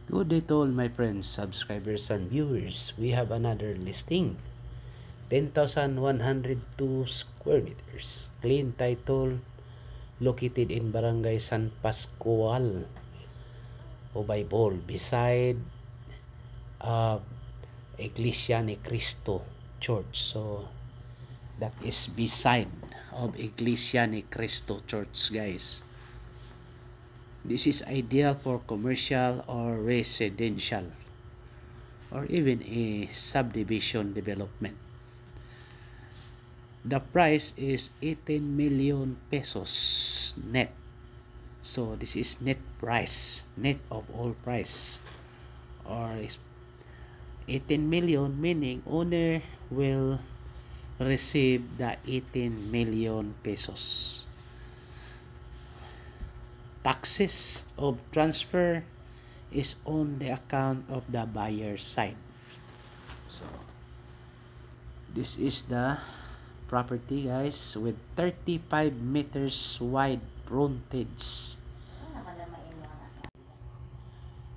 Good day to all my friends, subscribers and viewers. We have another listing. 10,102 square meters. Clean title, located in Barangay San Pascual, Ubay Bohol, beside Iglesia ni Cristo Church. So that is beside of Iglesia ni Cristo Church, guys. This is ideal for commercial or residential or even a subdivision development. The price is 18 million pesos net. So this is net price, net of all price, or 18 million, meaning owner will receive the 18 million pesos. Taxes of transfer is on the account of the buyer side. So this is the property, guys, with 35 meters wide frontage.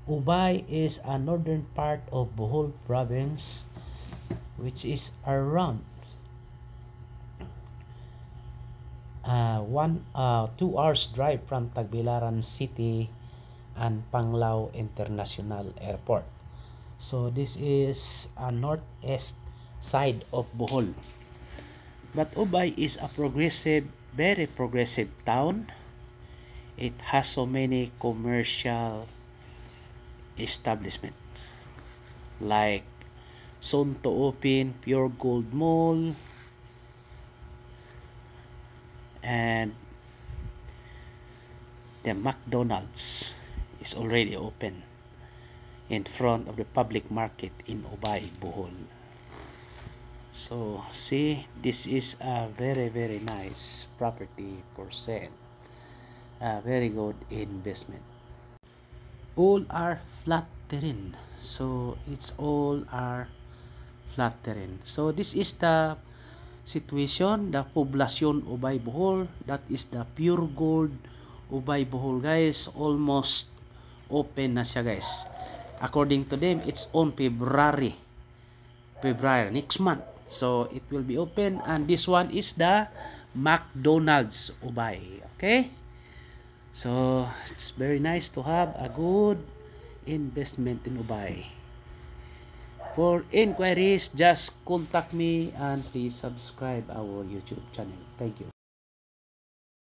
Ubay is a northern part of Bohol province, which is around 2 hours drive from Tagbilaran City and Panglao International Airport. So this is a northeast side of Bohol. But Ubay is a progressive, very progressive town. It has so many commercial establishments like soon to open Pure Gold Mall, and the McDonald's is already open in front of the public market in Ubay, Bohol. So see, this is a very nice property for sale. A very good investment. All are flat terrain, so it's all are flat terrain. So this is the situation, the poblasyon Ubay Bohol. That is the Pure Gold Ubay Bohol, guys. Almost open na siya, guys. According to them, it's on February next month. So it will be open, and this one is the McDonald's Ubay. Okay, so it's very nice to have a good investment in Ubay. For inquiries, just contact me and please subscribe our YouTube channel. Thank you.